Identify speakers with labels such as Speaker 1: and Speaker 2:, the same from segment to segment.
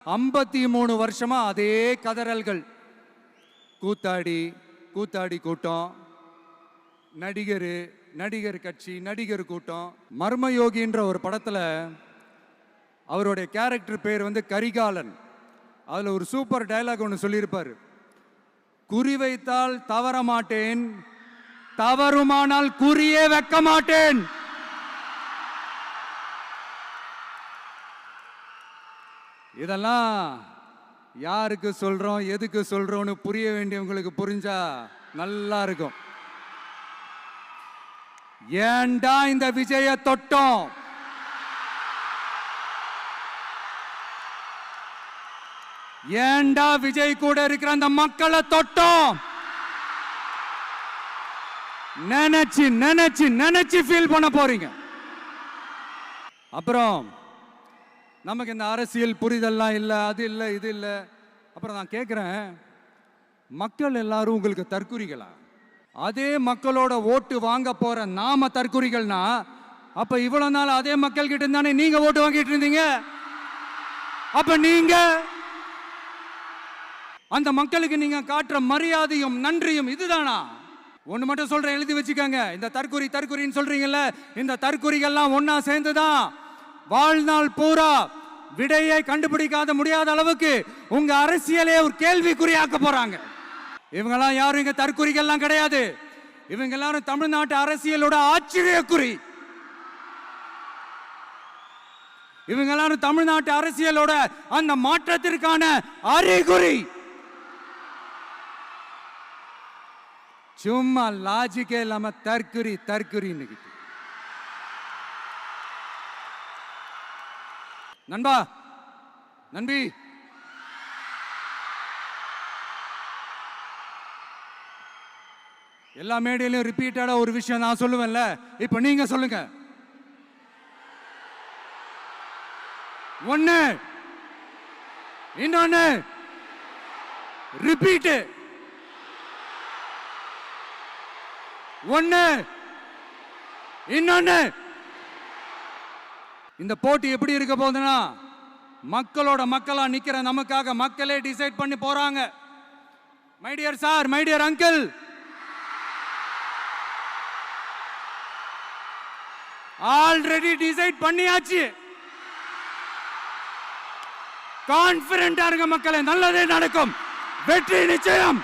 Speaker 1: 53 வருஷமா அதே கதறல்கள். கூத்தாடி கூட்டம், நடிகர் கட்சி, நடிகர் கூட்டம். மர்மயோகின்ற ஒரு படத்துல அவருடைய கேரக்டர் பேர் கரிகாலன். அதுல ஒரு சூப்பர் டயலாக் ஒன்று சொல்லியிருப்பார். குறி வைத்தால் தவற மாட்டேன், தவறுமானால் குறியே வைக்க மாட்டேன். இதெல்லாம் யாருக்கு சொல்றோம், எதுக்கு சொல்றோம்னு புரிய வேண்டியவங்களுக்கு புரிஞ்சா நல்லா இருக்கும். ஏண்டா இந்த விஜய தொட்டோம்? ஏண்டா விஜய் கூட இருக்கிற அந்த மக்களை தொட்டோம்? நினைச்சு நினைச்சு நினைச்சு ஃபீல் பண்ண போறீங்க. அப்புறம் நமக்கு இந்த அரசியல் புரிதல்லாம் இல்லை, அது இல்லை, இது இல்லை. அப்புறம் நான் கேட்குறேன், மக்கள் எல்லாரும் உங்களுக்கு தற்குறிகளா? அதே மக்களோட ஓட்டு வாங்க போற நாம தற்குறிகள்னா, அப்ப இவ்வளவு நாள் அதே மக்கள் கிட்ட இருந்தானே நீங்க ஓட்டு வாங்கிட்டு இருந்தீங்க. அப்ப நீங்க அந்த மக்களுக்கு நீங்க காட்டுற மரியாதையும் நன்றியும் இதுதானா? ஒண்ணு மட்டும் சொல்றேன், எழுதி வச்சுக்கோங்க. இந்த தற்குறின்னு சொல்றீங்கல்ல, இந்த தற்குறிகள்லாம் ஒன்னா சேர்ந்துதான் வாழ்நாள் பூரா விடையை கண்டுபிடிக்காத முடியாத அளவுக்கு உங்க அரசியலே ஒரு கேள்விக்குறியாக்க போறாங்க. இவங்கெல்லாம் யாரும் இங்க தற்குறிகள்லாம் கிடையாது. இவங்க எல்லாரும் தமிழ்நாட்டு அரசியலோட ஆச்சரியக்குறி. இவங்க எல்லாரும் தமிழ்நாட்டு அரசியலோட அந்த மாற்றத்திற்கான அறிகுறி. சும்மா லாஜிக்கே இல்லாம தற்குறி. நண்பா, நண்பி, எல்லா மேடையிலும் ரிப்பீட்டடா ஒரு விஷயம் நான் சொல்லுவேன்ல, இப்ப நீங்க சொல்லுங்க. ஒண்ணு, இன்னொன்னு, ரிப்பீட். ஒண்ணு, இன்னொன்னு. இந்த போட்டி எப்படி இருக்க போகுதுன்னா, மக்களோட மக்களா நிக்கிற நமக்காக மக்களே டிசைட் பண்ணி போறாங்க. My dear sir, my dear uncle, already decide பண்ணியாச்சு. கான்பிடென்டா இருக்க மக்களே, நல்லதே நடக்கும், வெற்றி நிச்சயம்.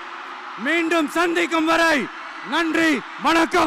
Speaker 1: மீண்டும் சந்திக்கும் வரை நன்றி, வணக்கம்.